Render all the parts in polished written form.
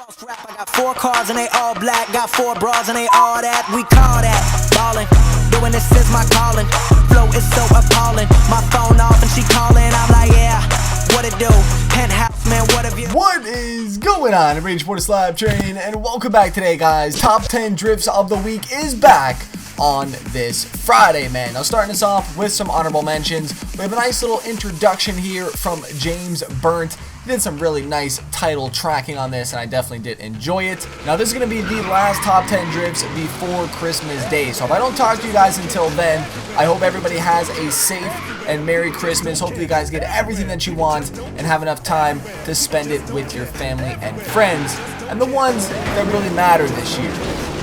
False rap, I got 4 cars and they all black. Got 4 bras and they all that. We call that ballin'. Doing this is my calling. Flow is so appalling. My phone off and she calling. I'm like, yeah, what it do? Penthouse, man, what have you? What is going on? I'm Ep43 the SLAP Train, and welcome back today, guys. Top 10 drifts of the week is back on this Friday, man. Now, starting us off with some honorable mentions. We have a nice little introduction here from James Burnt. He did some really nice title tracking on this, and I definitely did enjoy it. Now, this is going to be the last top 10 drifts before Christmas Day. So if I don't talk to you guys until then, I hope everybody has a safe and Merry Christmas. Hopefully you guys get everything that you want and have enough time to spend it with your family and friends, and the ones that really matter this year.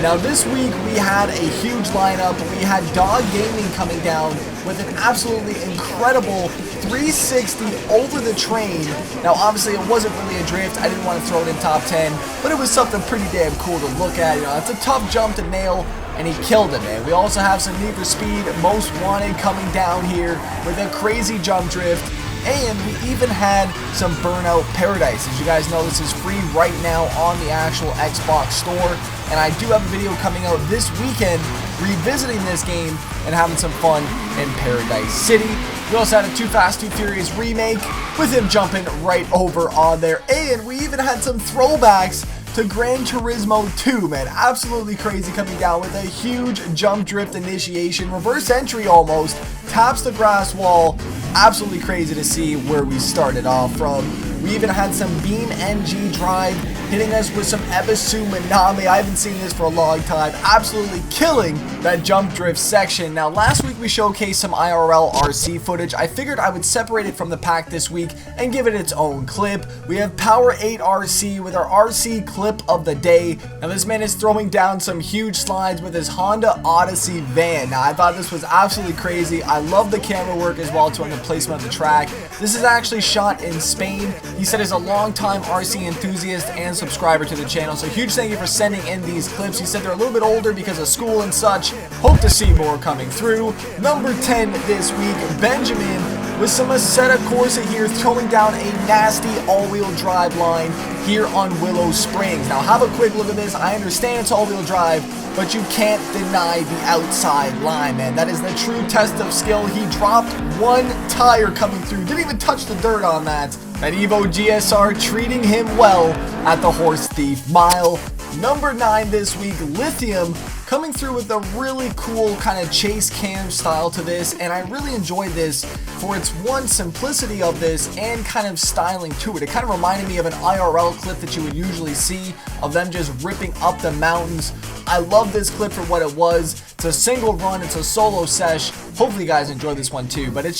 Now, this week we had a huge lineup. We had Dog Gaming coming down with an absolutely incredible 360 over the train. Now, obviously it wasn't really a drift. I didn't want to throw it in top 10, but it was something pretty damn cool to look at. You know, it's a tough jump to nail, and he killed it, man. We also have some Need for Speed Most Wanted coming down here with a crazy jump drift. And we even had some Burnout Paradise. As you guys know, this is free right now on the actual Xbox store. And I do have a video coming out this weekend revisiting this game and having some fun in Paradise City. We also had a Too Fast, Too Furious remake with him jumping right over on there. And we even had some throwbacks to Gran Turismo 2, man. Absolutely crazy, coming down with a huge jump drift initiation, reverse entry almost, taps the grass wall. Absolutely crazy to see where we started off from. We even had some Beam NG drive hitting us with some Ebisu Minami. I haven't seen this for a long time. Absolutely killing that jump drift section. Now, last week we showcased some IRL RC footage. I figured I would separate it from the pack this week and give it its own clip. We have Power 8 RC with our RC clip of the day. Now, this man is throwing down some huge slides with his Honda Odyssey van. Now, I thought this was absolutely crazy. I love the camera work as well, too, on the placement of the track. This is actually shot in Spain. He said he's a long-time RC enthusiast and subscriber to the channel, so huge thank you for sending in these clips. He said they're a little bit older because of school and such. Hope to see more coming through. Number 10 this week, Benjamin with some Assetto Corsa here, throwing down a nasty all-wheel drive line here on Willow Springs. Now, have a quick look at this. I understand it's all-wheel drive, but you can't deny the outside line, man. That is the true test of skill. He dropped one tire coming through. Didn't even touch the dirt on that. That Evo GSR treating him well at the Horse Thief Mile. Number 9 this week, Lithium, coming through with a really cool kind of chase cam style to this, and I really enjoyed this for its simplicity of this and kind of styling to it. It kind of reminded me of an IRL clip that you would usually see of them just ripping up the mountains. I love this clip for what it was. It's a single run, it's a solo sesh. Hopefully you guys enjoy this one too, but it's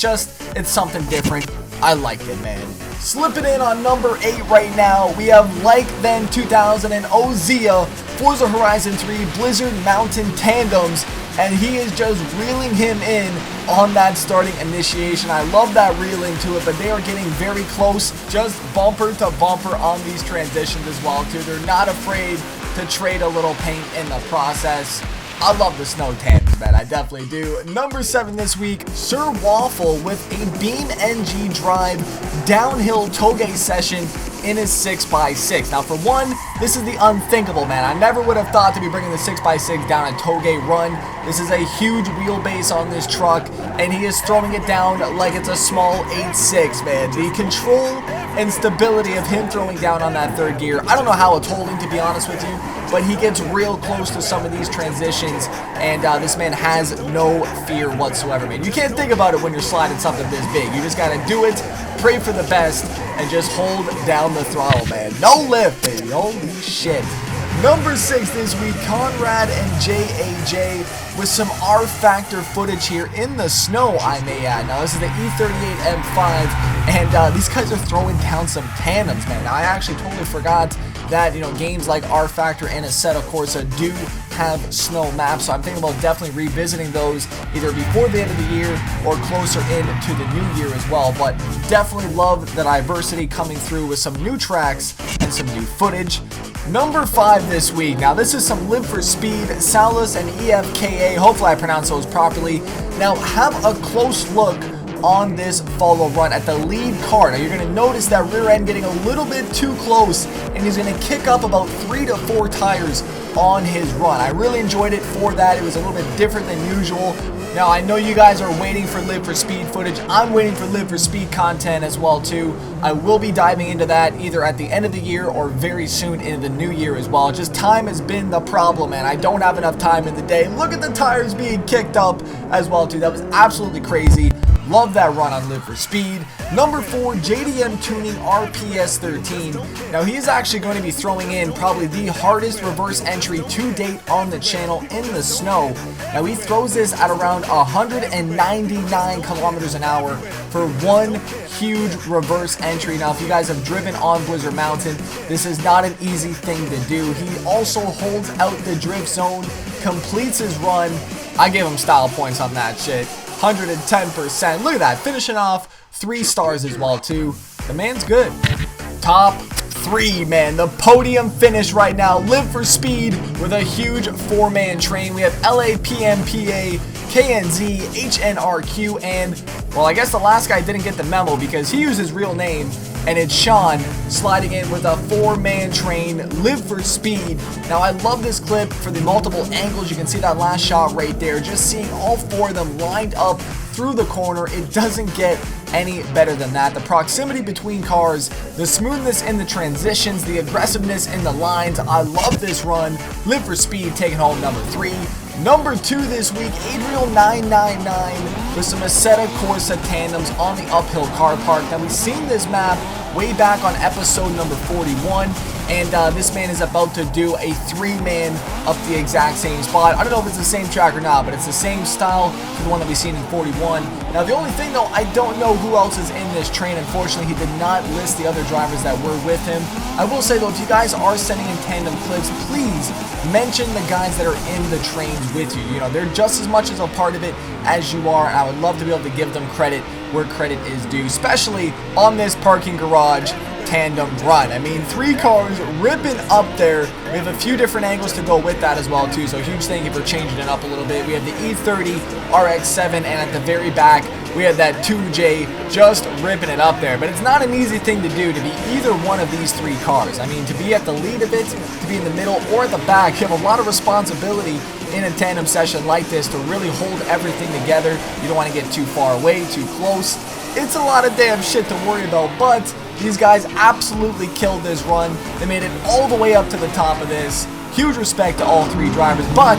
something different. I liked it, man. Slipping in on number 8 right now, we have Like Then 2000 and Ozia, Forza Horizon 3 Blizzard Mountain Tandems, and he is just reeling him in on that starting initiation. I love that reeling to it, but they are getting very close, just bumper to bumper on these transitions as well too. They're not afraid to trade a little paint in the process. I love the snow tandems, man. I definitely do. Number 7 this week, Sir Waffle with a Beam NG drive downhill toge session in his 6x6. Now, for one, this is the unthinkable, man. I never would have thought to be bringing the 6x6 down a toge run. This is a huge wheelbase on this truck, and he is throwing it down like it's a small 8.6, man. The control and stability of him throwing down on that third gear, I don't know how it's holding, to be honest with you, but he gets real close to some of these transitions, and this man has no fear whatsoever, man. You can't think about it when you're sliding something this big. You just gotta do it, pray for the best, and just hold down the throttle, man. No lift, baby. Holy shit. Number 6 this week, Conrad and JAJ with some R-Factor footage here in the snow, I may add. Now, this is the E38 M5, and these guys are throwing down some tandems, man. Now, I actually totally forgot that, you know, games like R-Factor and Assetto Corsa do have snow maps, so I'm thinking about definitely revisiting those either before the end of the year or closer into the new year as well. But definitely love the diversity coming through with some new tracks and some new footage. Number 5 this week. Now, this is some Live for Speed, Salas and EFKA. Hopefully I pronounce those properly. Now, have a close look on this follow run at the lead car. Now you're going to notice that rear end getting a little bit too close, and he's going to kick up about 3 to 4 tires on his run. I really enjoyed it for that. It was a little bit different than usual. Now I know you guys are waiting for Live for Speed footage. I'm waiting for Live for Speed content as well too. I will be diving into that either at the end of the year or very soon into the new year as well. Just time has been the problem, and I don't have enough time in the day. Look at the tires being kicked up as well too. That was absolutely crazy. Love that run on Live for Speed. Number 4, JDM Tuning RPS 13. Now he's actually going to be throwing in probably the hardest reverse entry to date on the channel in the snow. Now he throws this at around 199 kilometers an hour for one huge reverse entry. Now if you guys have driven on Blizzard Mountain, this is not an easy thing to do. He also holds out the drift zone, completes his run. I give him style points on that shit. 110%. Look at that. Finishing off 3 stars as well too. The man's good. Top 3, man. The podium finish right now. Live for Speed with a huge 4-man train. We have LAPMPA, KNZ, HNRQ, and, well, I guess the last guy didn't get the memo because he used his real name, and it's Sean sliding in with a 4-man train. Live for Speed. Now I love this clip for the multiple angles. You can see that last shot right there. Just seeing all 4 of them lined up through the corner. It doesn't get any better than that. The proximity between cars, the smoothness in the transitions, the aggressiveness in the lines. I love this run. Live for Speed taking home number 3. Number 2 this week, Adriel999 with some Assetto Corsa tandems on the uphill car park. Now we've seen this map way back on episode number 41, and this man is about to do a 3-man up the exact same spot. I don't know if it's the same track or not, but it's the same style to the one that we've seen in 41. Now the only thing though, I don't know who else is in this train. Unfortunately, he did not list the other drivers that were with him. I will say though, if you guys are sending in tandem clips, please mention the guys that are in the trains with you. You know, they're just as much as a part of it as you are, and I would love to be able to give them credit where credit is due, especially on this parking garage tandem run. I mean, 3 cars ripping up there. We have a few different angles to go with that as well too, so huge thank you for changing it up a little bit. We have the E30 RX7, and at the very back we have that 2J just ripping it up there. But it's not an easy thing to do, to be either one of these 3 cars. I mean, to be at the lead of it, to be in the middle, or at the back, you have a lot of responsibility in a tandem session like this to really hold everything together. You don't want to get too far away, too close. It's a lot of damn shit to worry about, but these guys absolutely killed this run. They made it all the way up to the top of this. Huge respect to all 3 drivers, but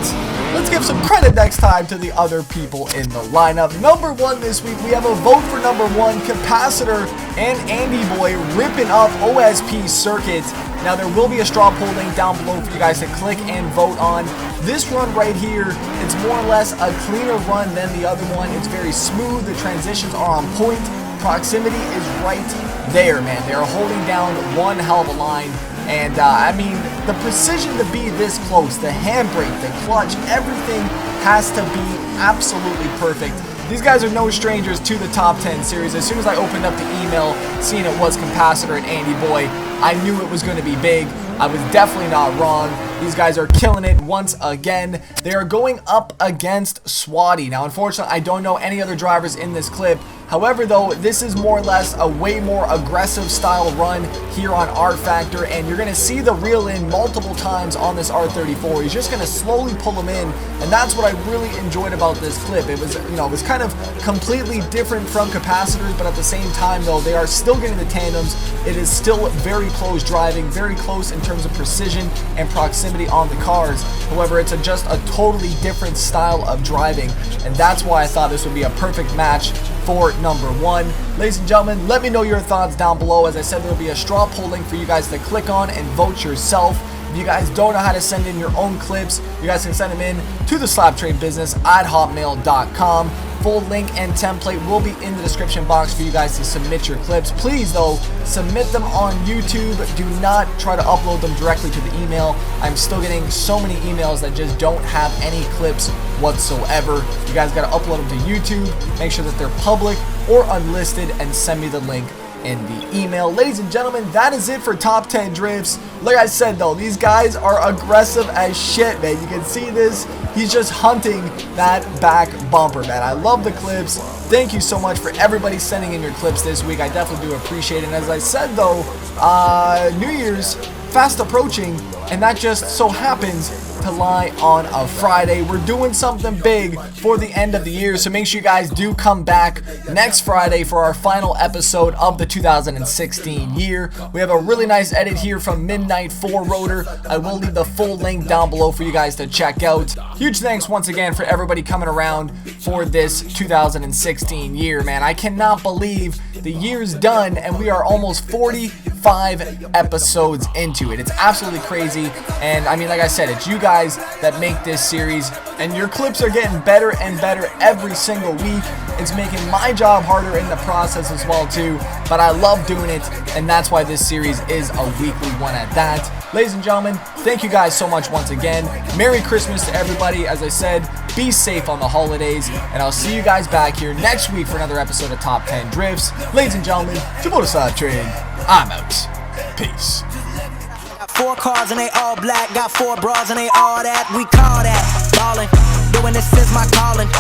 let's give some credit next time to the other people in the lineup. Number 1 this week, we have a vote for number 1, Capacitor and Andy Boy ripping up OSP Circuit. Now there will be a straw poll link down below for you guys to click and vote on. This run right here, it's more or less a cleaner run than the other one. It's very smooth, the transitions are on point, proximity is right there, man. They are holding down one hell of a line. And I mean, the precision to be this close, the handbrake, the clutch, everything has to be absolutely perfect. These guys are no strangers to the top 10 series. As soon as I opened up the email, seeing it was Capacitor and Andy Boy, I knew it was going to be big. I was definitely not wrong. These guys are killing it once again. They are going up against Swati. Now, unfortunately, I don't know any other drivers in this clip. However, though, this is more or less a way more aggressive style run here on R Factor, and you're going to see the reel in multiple times on this R34. He's just going to slowly pull them in, and that's what I really enjoyed about this clip. It was, you know, it was kind of completely different from Capacitors, but at the same time, though, they are still getting the tandems. It is still very close driving, very close in terms of precision and proximity on the cars. However, it's just a totally different style of driving, and that's why I thought this would be a perfect match for number 1. Ladies and gentlemen, let me know your thoughts down below. As I said, there will be a straw poll link for you guys to click on and vote yourself. If you guys don't know how to send in your own clips, you guys can send them in to the SLAPTrain business at hotmail.com. Full link and template will be in the description box for you guys to submit your clips. Please, though, submit them on YouTube. Do not try to upload them directly to the email. I'm still getting so many emails that just don't have any clips whatsoever. You guys got to upload them to YouTube, make sure that they're public or unlisted, and send me the link in the email. Ladies and gentlemen, that is it for top 10 drifts. Like I said though, these guys are aggressive as shit, man. You can see this. He's just hunting that back bumper, man. I love the clips. Thank you so much for everybody sending in your clips this week. I definitely do appreciate it. And as I said though, New Year's fast approaching, and that just so happens to lie on a Friday. We're doing something big for the end of the year, so make sure you guys do come back next Friday for our final episode of the 2016 year. We have a really nice edit here from Midnight 4 Rotor. I will leave the full link down below for you guys to check out. Huge thanks once again for everybody coming around for this 2016 year, man. I cannot believe the year's done and we are almost 45 episodes into it. It's absolutely crazy, and I mean, like I said, it's you guys that make this series, and your clips are getting better and better every single week. It's making my job harder in the process as well too, but I love doing it, and that's why this series is a weekly one at that. Ladies and gentlemen, thank you guys so much once again. Merry Christmas to everybody. As I said, be safe on the holidays, and I'll see you guys back here next week for another episode of Top 10 Drifts. Ladies and gentlemen, the SLAP Train, I'm out. Peace. 4 cars and they all black, got 4 bras and they all that. We call that ballin', doing this is my calling.